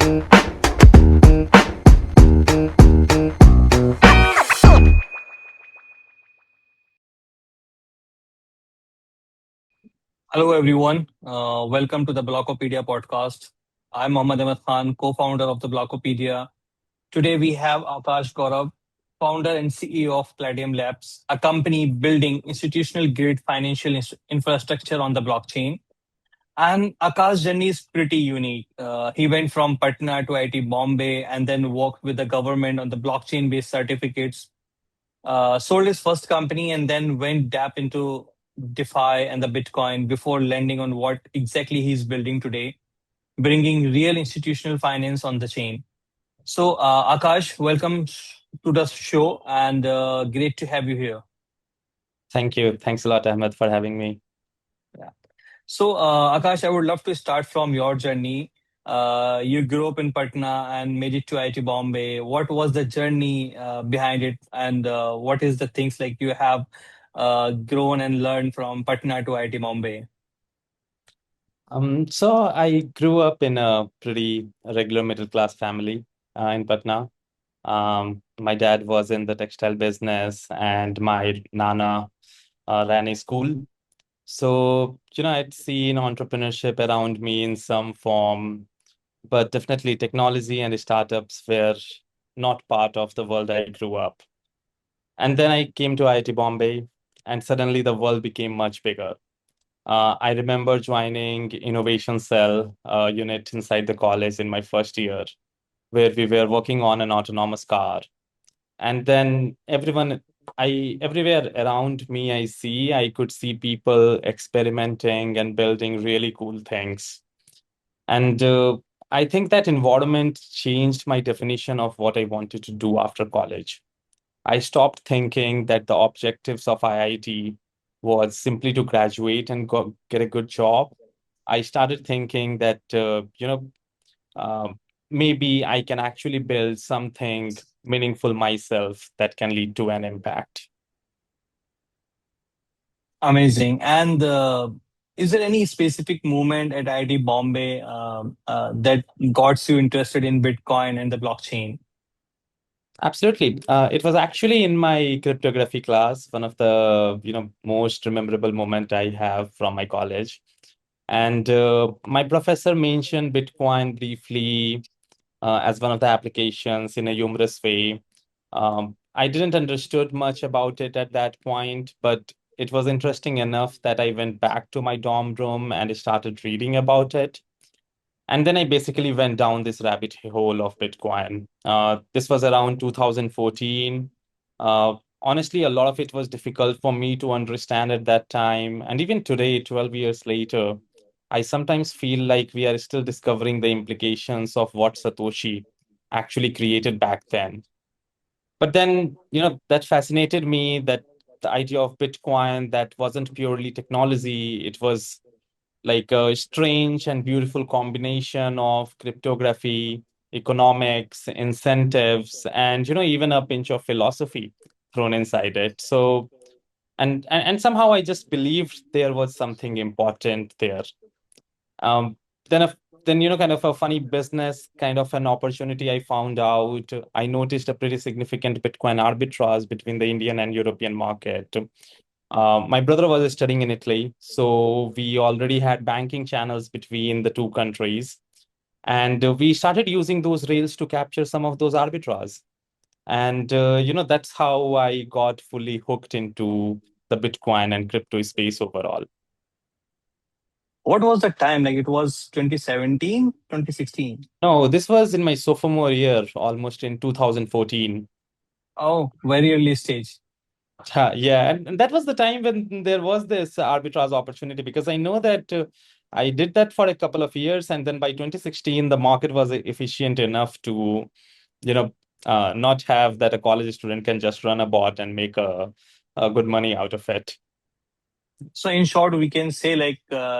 Hello, everyone. Welcome to the Blockopedia Podcast. I'm Mohammad Ahmad Khan, co founder of the Blockopedia. Today, we have Akash Gaurav, founder and CEO of Palladium Labs, a company building institutional grade financial infrastructure on the blockchain. And Akash's journey is pretty unique. He went from Patna to IIT Bombay and then worked with the government on the blockchain based certificates, sold his first company, and then went dap into DeFi and the Bitcoin before landing on what exactly he's building today, bringing real institutional finance on the chain. So, Akash, welcome to the show and great to have you here. Thank you. Thanks a lot, Ahmed, for having me. Yeah. So, Akash, I would love to start from your journey. You grew up in Patna and made it to IIT Bombay. What was the journey behind it, and what is the things like you have grown and learned from Patna to IIT Bombay? So I grew up in a pretty regular middle class family in Patna. My dad was in the textile business, and my nana ran a school. So, I'd seen entrepreneurship around me in some form, but definitely technology and startups were not part of the world I grew up. And then I came to IIT Bombay, and suddenly the world became much bigger. I remember joining Innovation Cell unit inside the college in my first year, where we were working on an autonomous car. And then everywhere around me, I could see people experimenting and building really cool things. And I think that environment changed my definition of what I wanted to do after college. I stopped thinking that the objectives of IIT was simply to graduate and get a good job. I started thinking that, uh, maybe I can actually build something meaningful myself that can lead to an impact. Amazing. And is there any specific moment at IIT Bombay that got you interested in Bitcoin and the blockchain? Absolutely. It was actually in my cryptography class, one of the, most memorable moment I have from my college. And my professor mentioned Bitcoin briefly as one of the applications in a humorous way. I didn't understood much about it at that point, but it was interesting enough that I went back to my dorm room and started reading about it. And then I basically went down this rabbit hole of Bitcoin. This was around 2014. Honestly, a lot of it was difficult for me to understand at that time. And even today, 12 years later, I sometimes feel like we are still discovering the implications of what Satoshi actually created back then. But then, that fascinated me, that the idea of Bitcoin that wasn't purely technology, it was like a strange and beautiful combination of cryptography, economics, incentives, and even a pinch of philosophy thrown inside it. So, and somehow I just believed there was something important there. Um, then a then kind of a funny business kind of an opportunity I found out. I noticed a pretty significant Bitcoin arbitrage between the Indian and European market. My brother was studying in Italy, so we already had banking channels between the two countries. And we started using those rails to capture some of those arbitrage. And, that's how I got fully hooked into the Bitcoin and crypto space overall. What was the time? Like it was 2017, 2016. No, this was in my sophomore year, almost in 2014. Oh, very early stage. Yeah, and that was the time when there was this arbitrage opportunity because I know that I did that for a couple of years, and then by 2016, the market was efficient enough to, you know, not have that a college student can just run a bot and make a good money out of it. So in short, we can say like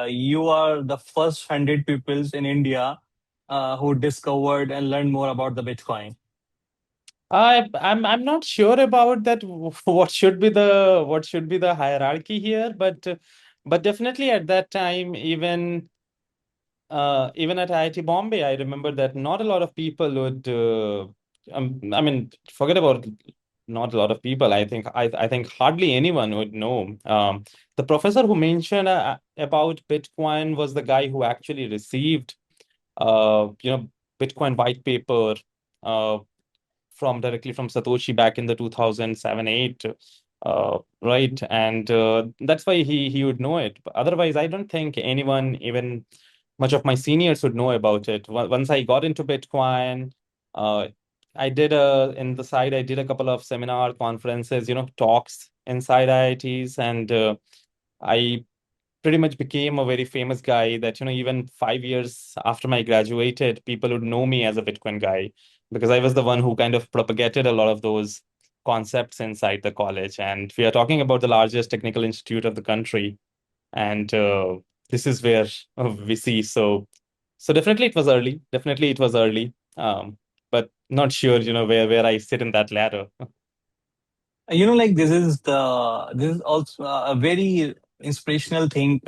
you are the first 100 peoples in India who discovered and learned more about the Bitcoin. I'm not sure about that. What should be the hierarchy here, but definitely at that time, even. even at IIT Bombay, I remember that not a lot of people would. I mean, forget about not a lot of people. I think hardly anyone would know. The professor who mentioned about Bitcoin was the guy who actually received, you know, Bitcoin white paper uh, from directly from Satoshi back in the 2007 8, right? And that's why he would know it. But otherwise, I don't think anyone, even much of my seniors, would know about it. Once I got into Bitcoin, uh, I did in the side, I did a couple of seminar conferences, talks inside IITs, and I pretty much became a very famous guy that, even 5 years after I graduated, people would know me as a Bitcoin guy because I was the one who kind of propagated a lot of those concepts inside the college. And we are talking about the largest technical institute of the country. And this is where we see. So definitely it was early. Definitely it was early. But not sure, where I sit in that ladder. Like this is also a very inspirational thing.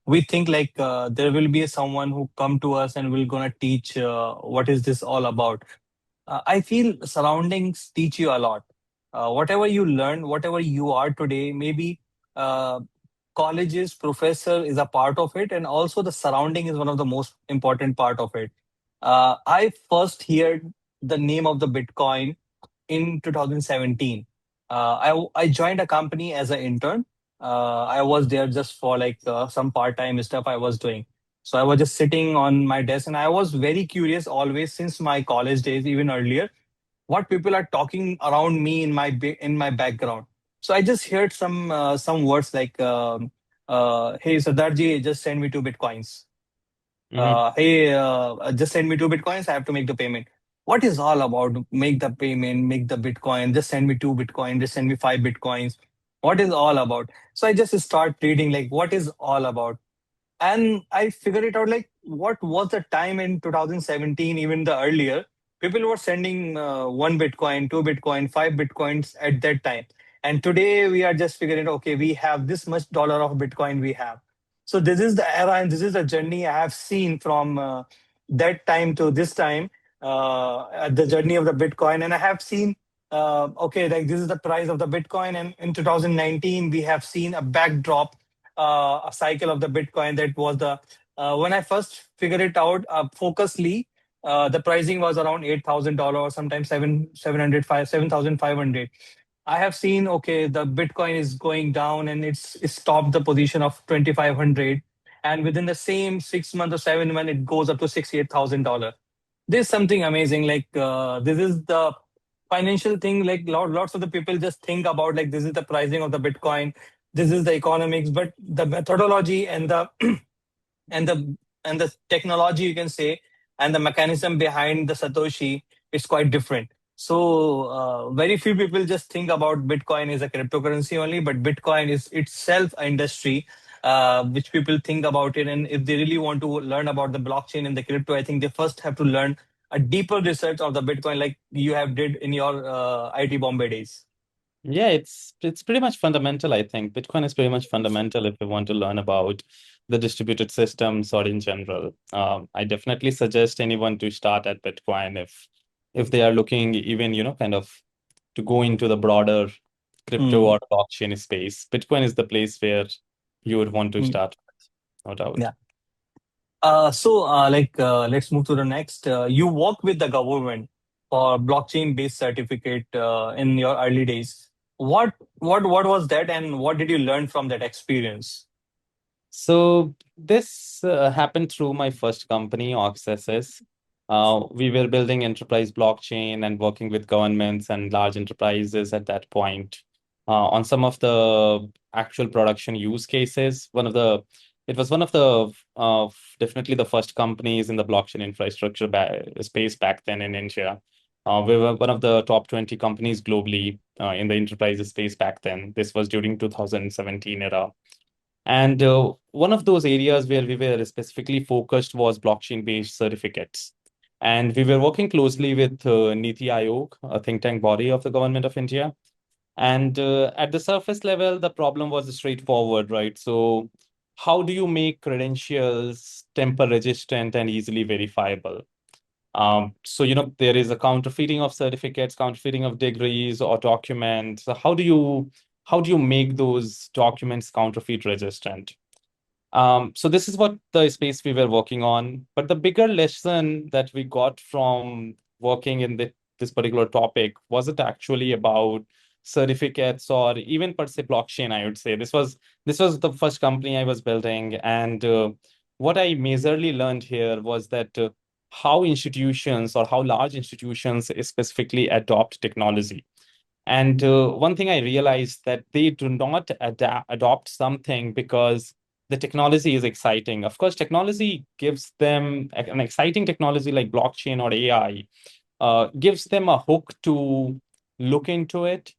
We think like there will be someone who come to us and will gonna teach what is this all about. I feel surroundings teach you a lot. Whatever you learn, whatever you are today, maybe uh, colleges, professor is a part of it, and also the surrounding is one of the most important part of it. I first heard the name of the Bitcoin in 2017. I joined a company as an intern. I was there just for like some part-time stuff I was doing. So I was just sitting on my desk and I was very curious always since my college days, even earlier, what people are talking around me in in my background. So I just heard some words like, "Hey Sardarji, just send me 2 bitcoins. Hmm. Hey, just send me 2 bitcoins. I have to make the payment." What is all about? Make the payment, make the bitcoin. Just send me 2 bitcoin. Just send me 5 bitcoins. What is all about? So I just start reading like what is all about, and I figured it out like what was the time in 2017, even the earlier. People were sending 1 bitcoin, 2 bitcoin, 5 bitcoins at that time. And today we are just figuring, okay, we have this much dollar of Bitcoin we have. So this is the era and this is the journey I have seen from that time to this time, the journey of the Bitcoin. And I have seen, okay, like this is the price of the Bitcoin. And in 2019, we have seen a backdrop, a cycle of the Bitcoin. That was the when I first figured it out, focusedly, the pricing was around $8,000, sometimes 7,500. I have seen, okay, the Bitcoin is going down and it's stopped the position of 2,500, and within the same 6 months or 7 months, it goes up to $68,000. This is something amazing. Like this is the financial thing. Like lots of the people just think about like this is the pricing of the Bitcoin, this is the economics, but the methodology and the and the technology, you can say, and the mechanism behind the Satoshi is quite different. So very few people just think about Bitcoin as a cryptocurrency only, but Bitcoin is itself an industry which people think about it. And if they really want to learn about the blockchain and the crypto, I think they first have to learn a deeper research of the Bitcoin, like you have did in your IT Bombay days. Yeah, it's pretty much fundamental, I think. Bitcoin is pretty much fundamental if you want to learn about the distributed systems or in general. I definitely suggest anyone to start at Bitcoin if they are looking even, kind of to go into the broader crypto Mm, or blockchain space. Bitcoin is the place where you would want to mm, start, no doubt. yeah. Let's move to the next. You work with the government for blockchain-based certificate in your early days. What was that, and what did you learn from that experience? So this happened through my first company, Auxesis. We were building enterprise blockchain and working with governments and large enterprises at that point on some of the actual production use cases. It was one of the definitely the first companies in the blockchain infrastructure space back then in India. We were one of the top 20 companies globally in the enterprise space back then. This was during 2017 era. And one of those areas where we were specifically focused was blockchain-based certificates. And we were working closely with NITI Aayog, a think tank body of the government of India. And at the surface level, the problem was straightforward, right? So how do you make credentials temper resistant and easily verifiable? There is a counterfeiting of certificates, counterfeiting of degrees or documents. So how do you make those documents counterfeit resistant? So this is what the space we were working on. But the bigger lesson that we got from working in this particular topic wasn't actually about certificates or even per se blockchain, I would say. This was the first company I was building. And what I majorly learned here was that how institutions or how large institutions specifically adopt technology. And one thing I realized that they do not adopt something because the technology is exciting. Of course, technology gives them an exciting technology like blockchain or AI, gives them a hook to look into it.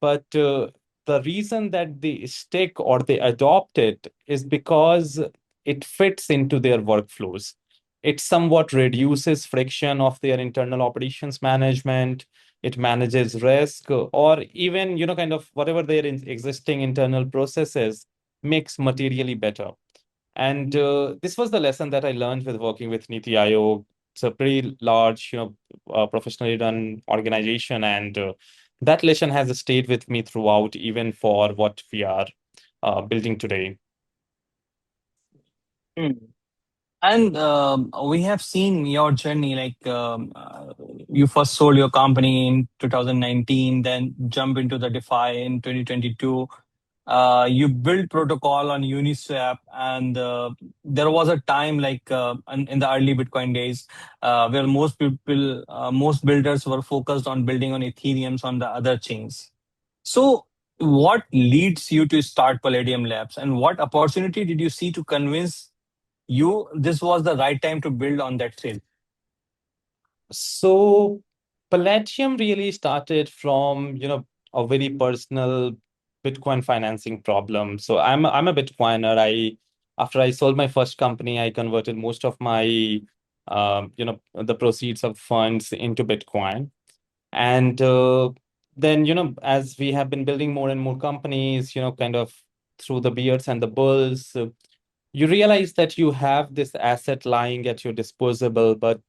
But the reason that they stick or they adopt it is because it fits into their workflows. It somewhat reduces friction of their internal operations management. It manages risk, or even, kind of whatever their existing internal processes makes materially better. And this was the lesson that I learned with working with NITI Aayog. It's a pretty large, professionally run organization, and that lesson has stayed with me throughout, even for what we are building today. Hmm. And we have seen your journey, like you first sold your company in 2019, then jump into the DeFi in 2022. You built protocol on Uniswap, and there was a time like in the early Bitcoin days where most builders were focused on building on Ethereum's on the other chains. So, what leads you to start Palladium Labs, and what opportunity did you see to convince you this was the right time to build on that trail? So Palladium really started from, a very personal Bitcoin financing problem. So I'm a Bitcoiner. After I sold my first company, I converted most of my the proceeds of funds into Bitcoin. And then, as we have been building more and more companies, kind of through the beards and the bulls, you realize that you have this asset lying at your disposable, but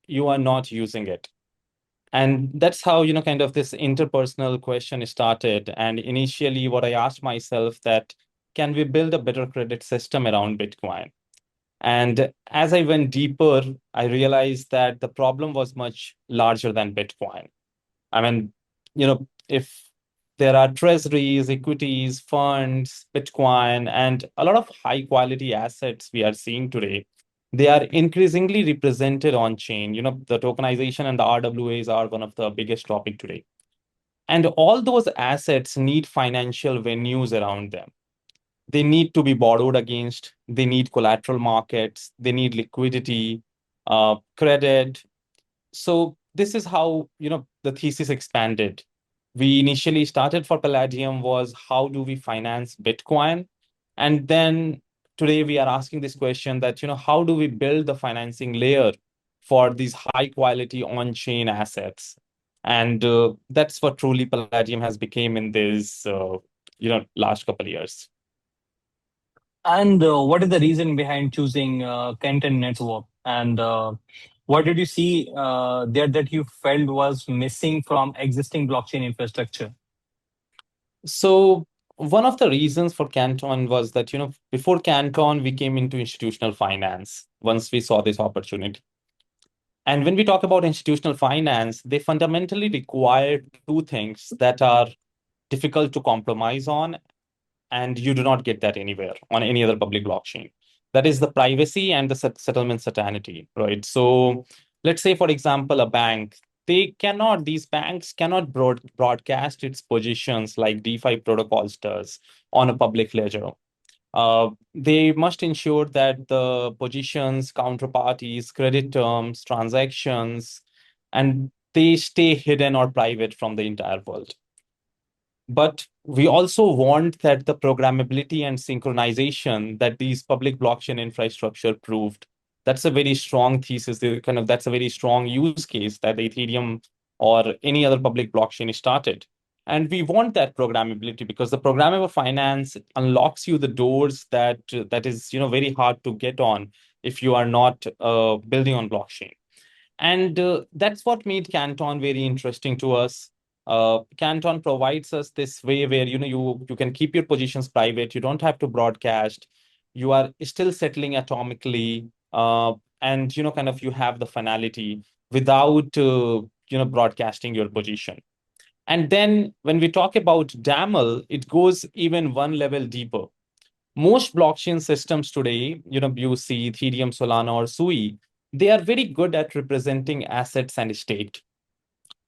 you are not using it. And that's how, kind of this interpersonal question started. And initially, what I asked myself that, can we build a better credit system around Bitcoin? And as I went deeper, I realized that the problem was much larger than Bitcoin. I mean, if there are treasuries, equities, funds, Bitcoin, and a lot of high quality assets we are seeing today, they are increasingly represented on chain. The tokenization and the RWAs are one of the biggest topic today. And all those assets need financial venues around them. They need to be borrowed against, they need collateral markets, they need liquidity, credit. So this is how, the thesis expanded. We initially started for Palladium was, how do we finance Bitcoin? And then today we are asking this question that, how do we build the financing layer for these high quality on-chain assets? And that's what truly Palladium has become in this last couple of years. And what is the reason behind choosing Canton Network? And what did you see there that you felt was missing from existing blockchain infrastructure? So one of the reasons for Canton was that, before Canton, we came into institutional finance once we saw this opportunity. And when we talk about institutional finance, they fundamentally require two things that are difficult to compromise on, and you do not get that anywhere on any other public blockchain. That is the privacy and the settlement certainty, right? So let's say, for example, a bank, these banks cannot broadcast its positions like DeFi protocols does on a public ledger. They must ensure that the positions, counterparties, credit terms, transactions, and they stay hidden or private from the entire world. But we also want that the programmability and synchronization that these public blockchain infrastructure proved, that's a very strong thesis. That's a very strong use case that Ethereum or any other public blockchain started. And we want that programmability because the programmable finance unlocks you the doors that is very hard to get on if you are not building on blockchain. And that's what made Canton very interesting to us. Canton provides us this way where you can keep your positions private. You don't have to broadcast. You are still settling atomically, and kind of you have the finality without broadcasting your position. And then when we talk about Daml, it goes even one level deeper. Most blockchain systems today, you see Ethereum, Solana, or Sui, they are very good at representing assets and state.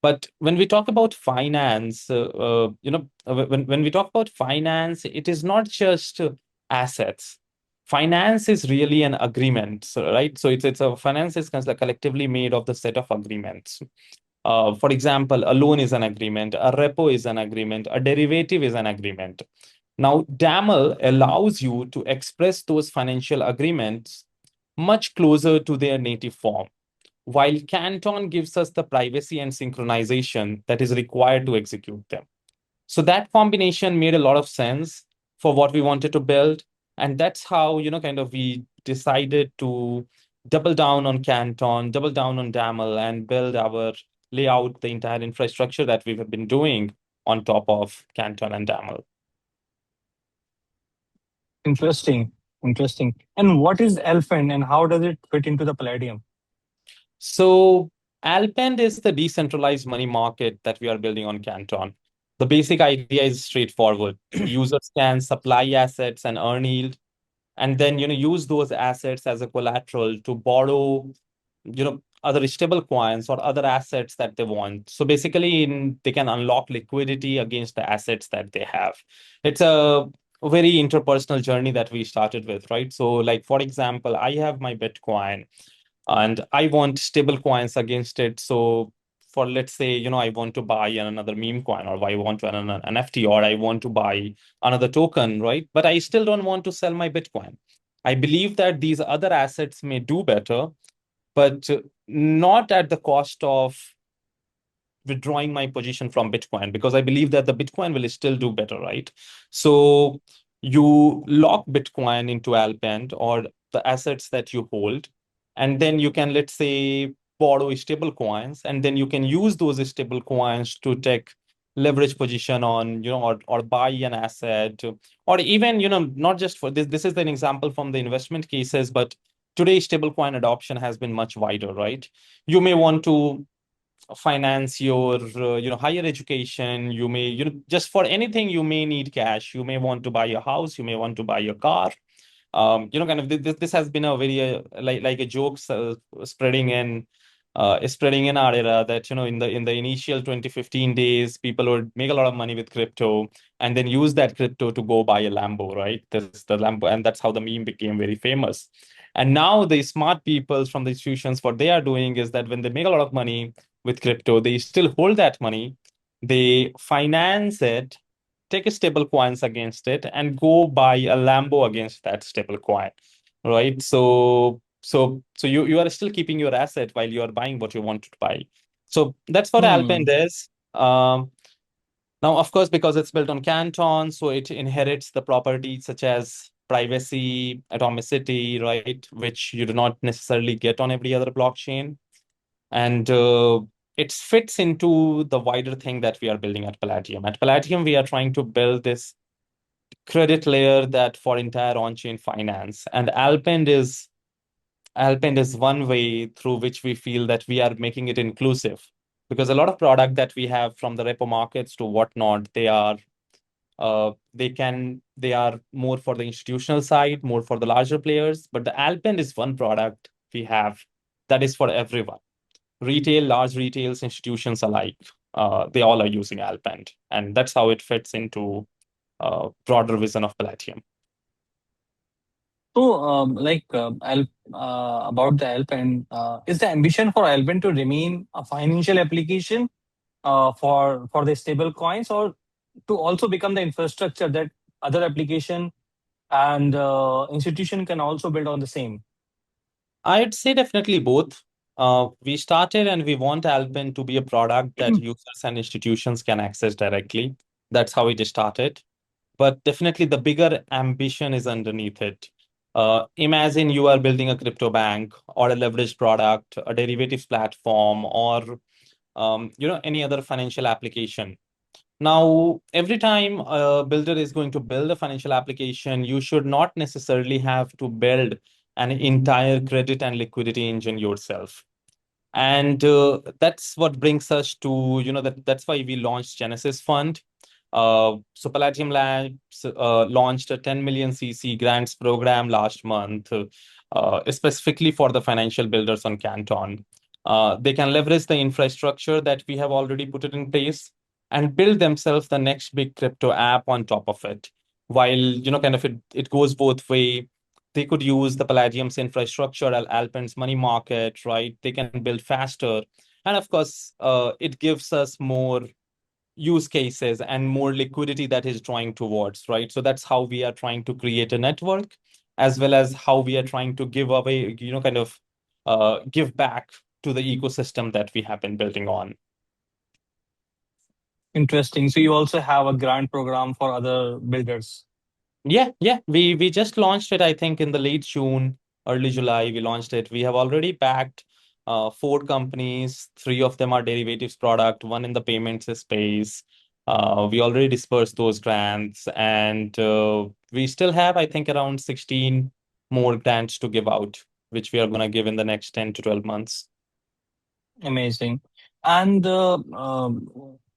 But when we talk about finance, when we talk about finance, it is not just assets. Finance is really an agreement, right? So it's a finance is kind of collectively made of the set of agreements. For example, a loan is an agreement, a repo is an agreement, a derivative is an agreement. Now, Daml allows you to express those financial agreements much closer to their native form, while Canton gives us the privacy and synchronization that is required to execute them. So that combination made a lot of sense for what we wanted to build. And that's how, kind of we decided to double down on Canton, double down on Daml, and build our layout, the entire infrastructure that we have been doing on top of Canton and Daml. Interesting. Interesting. And what is Alpend and how does it fit into the Palladium? So Alpend is the decentralized money market that we are building on Canton. The basic idea is straightforward. Users can supply assets and earn yield, and then use those assets as a collateral to borrow other stable coins or other assets that they want. So basically they can unlock liquidity against the assets that they have. It's a very interpersonal journey that we started with, right? So like, for example, I have my Bitcoin and I want stable coins against it. So for, let's say, I want to buy another meme coin, or I want to an NFT, or I want to buy another token, right? But I still don't want to sell my Bitcoin. I believe that these other assets may do better, but not at the cost of withdrawing my position from Bitcoin, because I believe that the Bitcoin will still do better, right? So you lock Bitcoin into Alpend or the assets that you hold, and then you can, let's say, borrow stable coins, and then you can use those stable coins to take leverage position on, or buy an asset, or even, not just for this. This is an example from the investment cases, but today stablecoin adoption has been much wider, right? You may want to finance your higher education. You may, just for anything, you may need cash. You may want to buy a house, you may want to buy a car. Kind of this has been a very like a joke spreading in our era, that in the initial 2015 days, people would make a lot of money with crypto and then use that crypto to go buy a Lambo, right? This the Lambo, and that's how the meme became very famous. And now the smart people from the institutions, what they are doing is that when they make a lot of money with crypto, they still hold that money, they finance it, take a stable coins against it, and go buy a Lambo against that stable coin, right? So you are still keeping your asset while you are buying what you want to buy. So that's what Alpend Hmm. is. Now, of course, because it's built on Canton, so it inherits the properties such as privacy, atomicity, right, which you do not necessarily get on every other blockchain. And it fits into the wider thing that we are building at Palladium. At Palladium, we are trying to build this credit layer that for entire on-chain finance. And Alpend is one way through which we feel that we are making it inclusive. Because a lot of product that we have, from the repo markets to whatnot, they are more for the institutional side, more for the larger players. But the Alpend is one product we have that is for everyone. Retail, large retails, institutions alike. They all are using Alpend. And that's how it fits into broader vision of Palladium. So, about the Alpend, is the ambition for Alpend to remain a financial application for the stable coins, or to also become the infrastructure that other application and institution can also build on the same? I'd say definitely both. We started and we want Alpend to be a product that users and institutions can access directly. That's how it started. But definitely the bigger ambition is underneath it. Imagine you are building a crypto bank or a leveraged product, a derivatives platform, or any other financial application. Now, every time a builder is going to build a financial application, you should not necessarily have to build an entire credit and liquidity engine yourself. And that's what brings us to, that's why we launched Genesis Fund. So Palladium Labs launched a 10 million CC grants program last month, specifically for the financial builders on Canton. They can leverage the infrastructure that we have already put it in place and build themselves the next big crypto app on top of it. While, kind of it goes both way. They could use the Palladium's infrastructure, Alpend's money market, right? They can build faster. And of course, it gives us more use cases and more liquidity that is drawing towards, right? So that's how we are trying to create a network, as well as how we are trying to give away, kind of give back to the ecosystem that we have been building on. Interesting. So you also have a grant program for other builders. Yeah. We just launched it, I think, in the late June, early July. We launched it. We have already backed four companies. Three of them are derivatives product, one in the payments space. We already dispersed those grants, and we still have, I think, around 16 more grants to give out, which we are going to give in the next 10 to 12 months. Amazing. And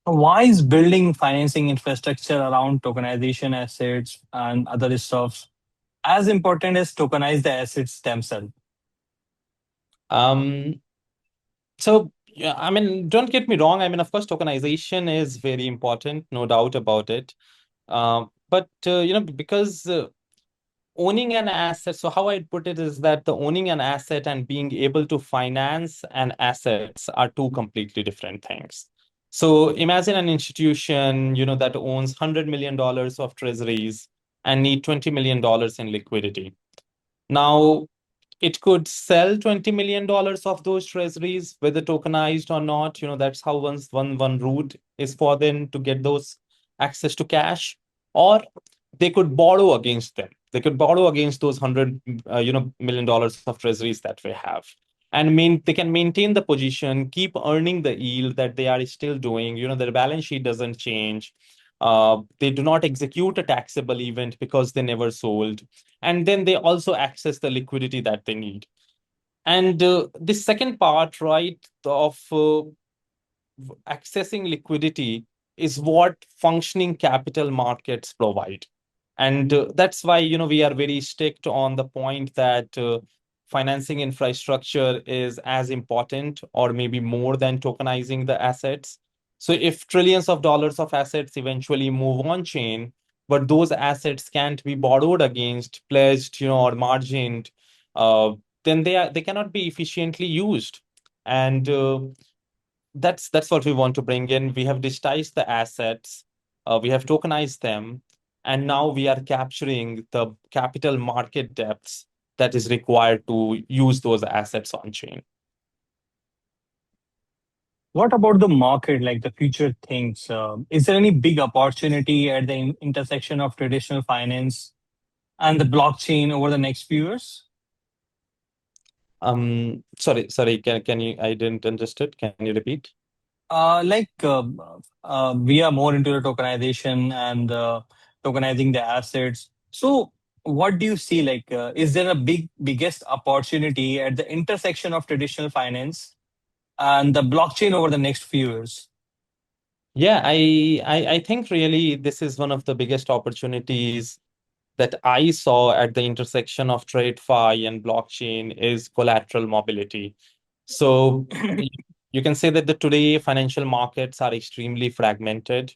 why is building financing infrastructure around tokenization assets and other stuff as important as tokenize the assets themselves? Um, So, yeah, I mean, don't get me wrong. I mean, of course, tokenization is very important, no doubt about it. But because owning an asset, so how I'd put it is that the owning an asset and being able to finance an assets are two completely different things. So imagine an institution, that owns $100 million of treasuries and need $20 million in liquidity. Now, it could sell $20 million of those treasuries, whether tokenized or not. That's how one route is for them to get those access to cash, or they could borrow against them. They could borrow against those $100 million of treasuries that we have. And they can maintain the position, keep earning the yield that they are still doing. Their balance sheet doesn't change. They do not execute a taxable event because they never sold, and then they also access the liquidity that they need. And the second part, right, of accessing liquidity is what functioning capital markets provide. And that's why, we are very strict on the point that financing infrastructure is as important or maybe more than tokenizing the assets. So if trillions of dollars of assets eventually move on chain, but those assets can't be borrowed against, pledged, or margined, uh, then they cannot be efficiently used. And that's what we want to bring in. We have digitized the assets, we have tokenized them, and now we are capturing the capital market depths that is required to use those assets on chain. What about the market, like the future things? Is there any big opportunity at the intersection of traditional finance and the blockchain over the next few years? Sorry, can you, I didn't understood. Can you repeat? Like we are more into the tokenization and tokenizing the assets. So, what do you see? Like, is there a biggest opportunity at the intersection of traditional finance and the blockchain over the next few years? Yeah, I think really this is one of the biggest opportunities that I saw at the intersection of TradeFi and blockchain is collateral mobility. So you can say that the today financial markets are extremely fragmented.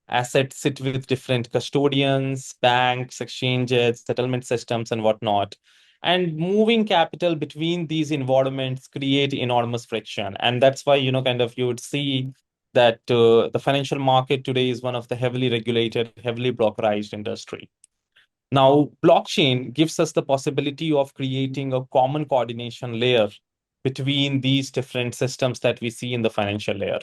Assets sit with different custodians, banks, exchanges, settlement systems, and whatnot. And moving capital between these environments create enormous friction. And that's why, kind of you would see that the financial market today is one of the heavily regulated, heavily brokerized industry. Now, blockchain gives us the possibility of creating a common coordination layer between these different systems that we see in the financial layer.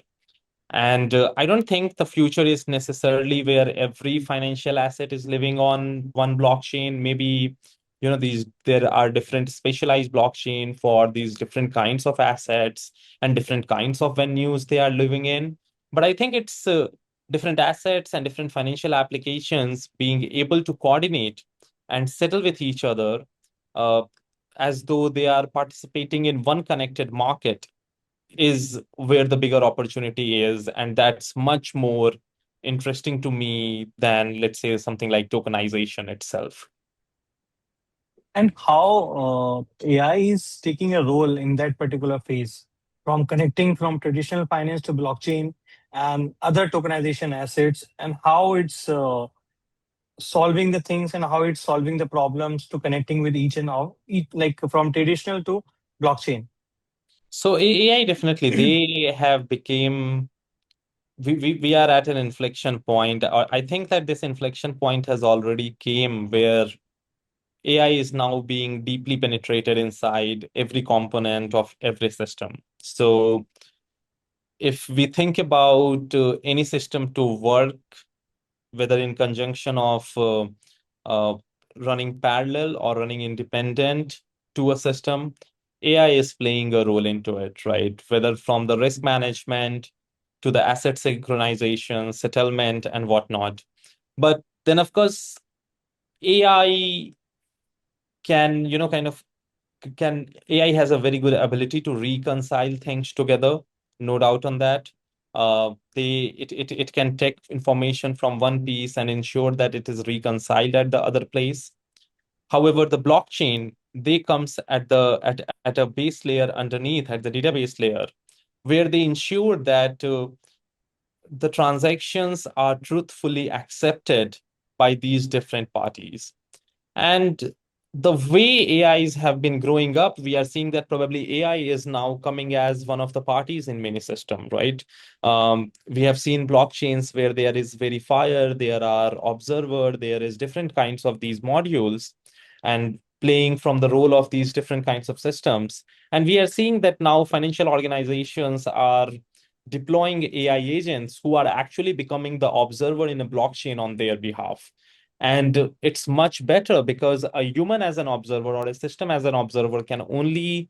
And I don't think the future is necessarily where every financial asset is living on one blockchain. Maybe, these there are different specialized blockchain for these different kinds of assets and different kinds of venues they are living in. But I think it's different assets and different financial applications being able to coordinate and settle with each other uh, as though they are participating in one connected market is where the bigger opportunity is. And that's much more interesting to me than, let's say, something like tokenization itself. And how AI is taking a role in that particular phase, from connecting from traditional finance to blockchain and other tokenization assets, and how it's solving the things and how it's solving the problems to connecting with each and all, each, like from traditional to blockchain. So AI definitely, they have become, we are at an inflection point. I think that this inflection point has already came where AI is now being deeply penetrated inside every component of every system. So if we think about any system to work, whether in conjunction of uh, running parallel or running independent to a system, AI is playing a role into it, right? Whether from the risk management to the asset synchronization, settlement, and whatnot. But then, of course, AI can, kind of can AI has a very good ability to reconcile things together, no doubt on that. It can take information from one piece and ensure that it is reconciled at the other place. However, the blockchain, they comes at a base layer underneath, at the database layer, where they ensure that the transactions are truthfully accepted by these different parties. And the way AIs have been growing up, we are seeing that probably AI is now coming as one of the parties in many systems, right? We have seen blockchains where there is verifier, there are observer, there is different kinds of these modules, and playing from the role of these different kinds of systems. And we are seeing that now financial organizations are deploying AI agents who are actually becoming the observer in a blockchain on their behalf. And it's much better because a human as an observer or a system as an observer can only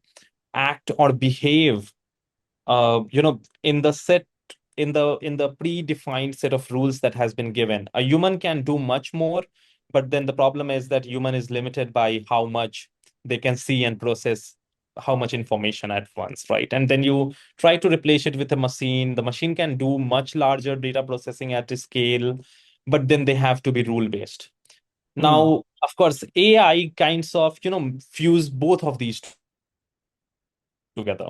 act or behave, in the predefined set of rules that has been given. A human can do much more, but then the problem is that human is limited by how much they can see and process, how much information at once, right? And then you try to replace it with a machine. The machine can do much larger data processing at a scale, but then they have to be rule based. Hmm. Now, of course, AI kinds of, fuse both of these together.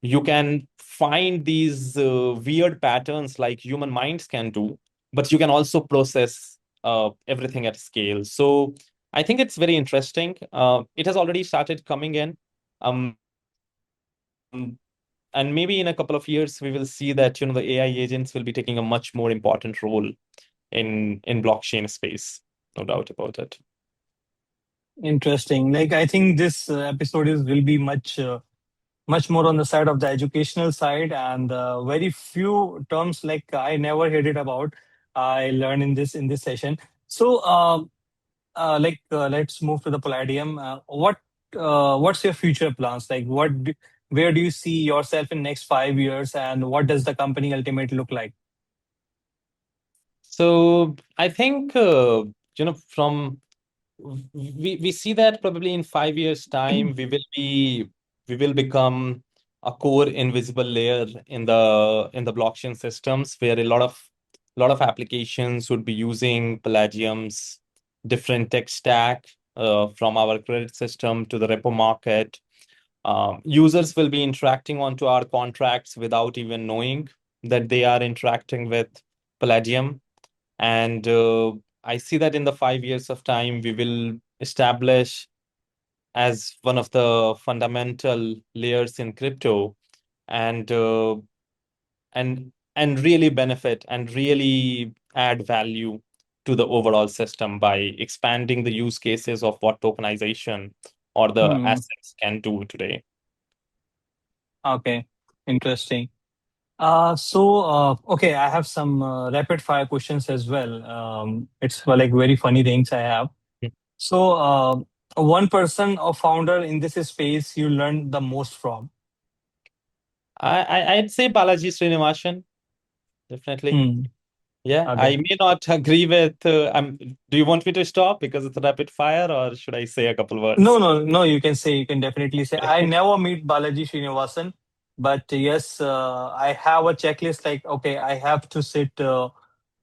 You can find these weird patterns like human minds can do, but you can also process everything at scale. So I think it's very interesting. It has already started coming in. And maybe in a couple of years, we will see that, the AI agents will be taking a much more important role in blockchain space. No doubt about it. Interesting. Like I think this episode is will be much more on the side of the educational side, and very few terms like I never heard it about. I learned in this session. So, let's move to the Palladium. What's your future plans? Like, where do you see yourself in next 5 years, and what does the company ultimately look like? So I think, from we see that probably in 5 years' time, we will become a core invisible layer in the blockchain systems, where a lot of applications would be using Palladium's different tech stack, from our credit system to the repo market. Users will be interacting onto our contracts without even knowing that they are interacting with Palladium. And I see that in the 5 years of time, we will establish as one of the fundamental layers in crypto, and and really benefit and really add value to the overall system by expanding the use cases of what tokenization or the Hmm. assets can do today. Okay, interesting. Okay, I have some rapid fire questions as well. It's like very funny things I have. So, one person or founder in this space you learned the most from? I'd say Balaji Srinivasan, definitely. Hmm. Yeah, Okay. I may not agree with. Do you want me to stop because it's rapid fire, or should I say a couple No, words? no, no. You can say, you can definitely say. I never meet Balaji Srinivasan, but yes, I have a checklist. Like, okay, I have to sit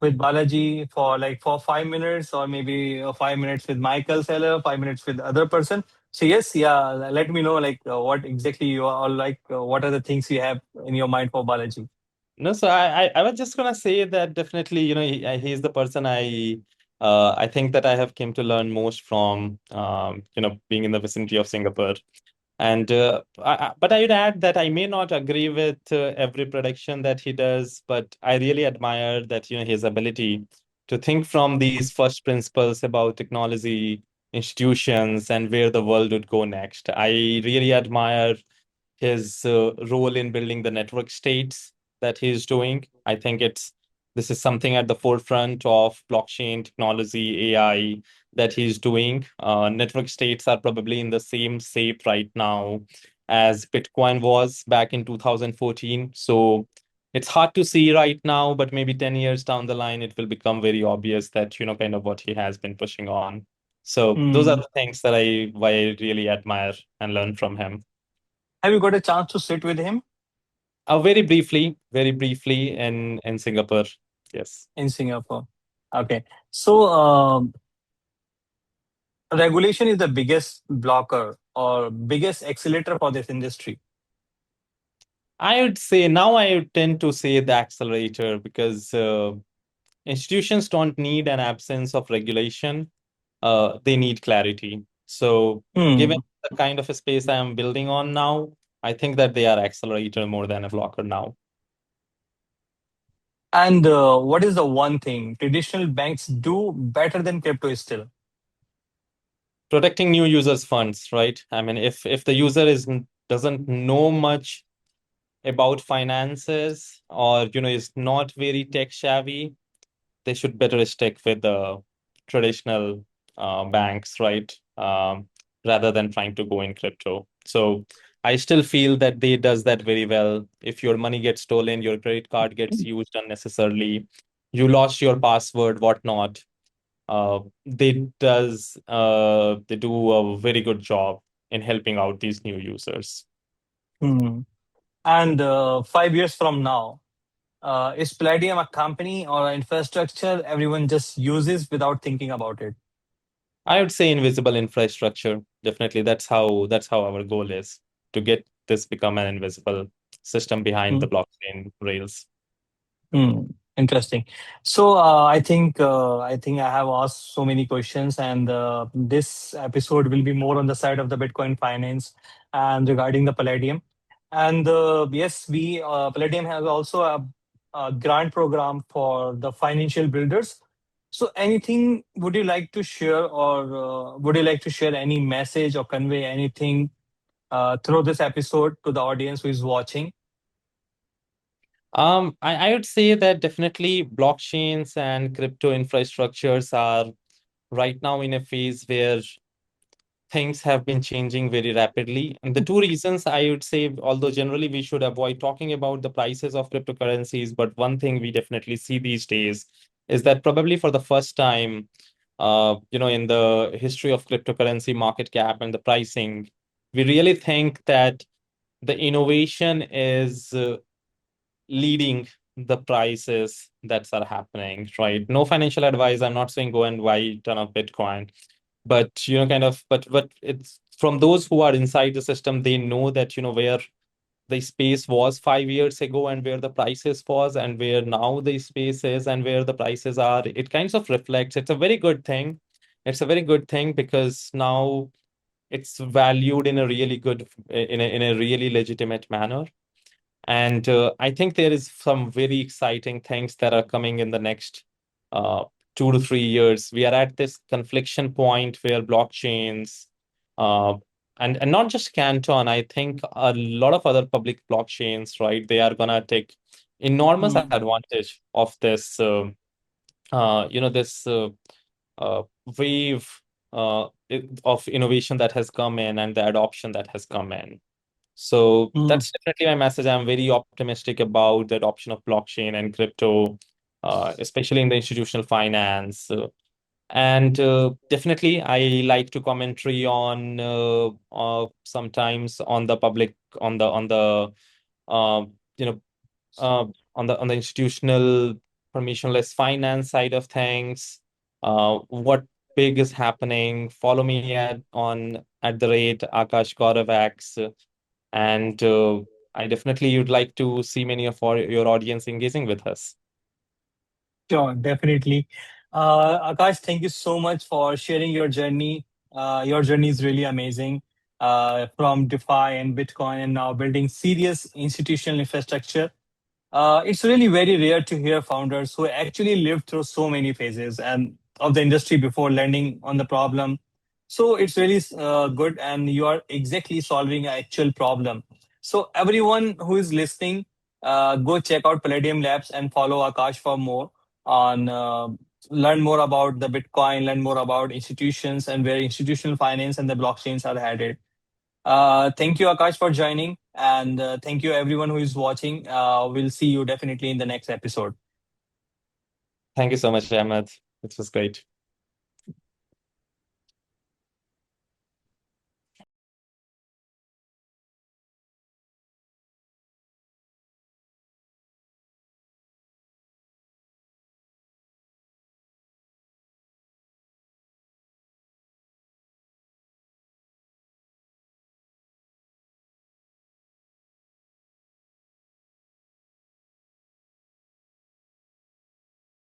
with Balaji for like for 5 minutes, or maybe 5 minutes with Michael Seller, 5 minutes with other person. So yes, yeah. Let me know like what exactly you are, or like what are the things you have in your mind for Balaji. No, so I was just gonna say that definitely, he's the person I think that I have came to learn most from, being in the vicinity of Singapore. And but I would add that I may not agree with every prediction that he does, but I really admire that, his ability to think from these first principles about technology, institutions, and where the world would go next. I really admire his role in building the network states that he's doing. I think this is something at the forefront of blockchain technology, AI that he's doing. Network states are probably in the same shape right now as Bitcoin was back in 2014. So it's hard to see right now, but maybe 10 years down the line, it will become very obvious that, kind of what he has been pushing on. So those are Hmm. the things that why I really admire and learn from him. Have you got a chance to sit with him Very briefly in Singapore. Yes. in Singapore? Okay. So, regulation is the biggest blocker or biggest accelerator for this industry. I would say now I would tend to say the accelerator because institutions don't need an absence of regulation. They need clarity. So, given Hmm. the kind of a space I am building on now, I think that they are accelerator more than a blocker now. And what is the one thing traditional banks do better than crypto still? Protecting new users' funds, right? I mean, if the user doesn't know much about finances or is not very tech savvy, they should better stick with the traditional banks, right? Rather than trying to go in crypto. So I still feel that they does that very well. If your money gets stolen, your credit card gets used unnecessarily, you lost your password, whatnot. They do a very good job in helping out these new users. Hmm. And 5 years from now, is Palladium a company or an infrastructure everyone just uses without thinking about it? I would say invisible infrastructure. Definitely, that's how our goal is to get this become an invisible system behind Hmm. the blockchain rails. Hmm. Interesting. So I think I have asked so many questions, and this episode will be more on the side of the Bitcoin finance and regarding the Palladium. And yes, we Palladium has also a grant program for the financial builders. So, anything would you like to share, or would you like to share any message or convey anything through this episode to the audience who is watching? I would say that definitely blockchains and crypto infrastructures are right now in a phase where things have been changing very rapidly. And the two reasons I would say, although generally we should avoid talking about the prices of cryptocurrencies, but one thing we definitely see these days is that probably for the first time, in the history of cryptocurrency market cap and the pricing, we really think that the innovation is leading the prices that are happening, right? No financial advice. I'm not saying go and buy a ton of Bitcoin, but but it's from those who are inside the system. They know that where the space was 5 years ago and where the prices was and where now the space is and where the prices are. It kind of reflects. It's a very good thing. It's a very good thing because now it's valued in a really good in a really legitimate manner. And I think there is some very exciting things that are coming in the next uh, 2 to 3 years. We are at this confliction point where blockchains, uh, and not just Canton, I think a lot of other public blockchains, right? They are gonna take enormous Hmm. advantage of this, this uh, wave of innovation that has come in and the adoption that has come in. So Hmm. that's definitely my message. I'm very optimistic about the adoption of blockchain and crypto, especially in the institutional finance. And definitely, I like to commentary on sometimes on the public on the uh, you know on the institutional permissionless finance side of things. What big is happening? Follow me at the rate Akash Gaurav X, and I definitely would like to see many of your audience engaging with us. Sure, definitely. Akash, thank you so much for sharing your journey. Your journey is really amazing. From DeFi and Bitcoin and now building serious institutional infrastructure. It's really very rare to hear founders who actually lived through so many phases and of the industry before landing on the problem. So it's really good, and you are exactly solving an actual problem. So everyone who is listening, go check out Palladium Labs and follow Akash for more on learn more about the Bitcoin, learn more about institutions and where institutional finance and the blockchains are headed. Thank you, Akash, for joining. And thank you, everyone who is watching. We'll see you definitely in the next episode. Thank you so much, Ahmed. It was great.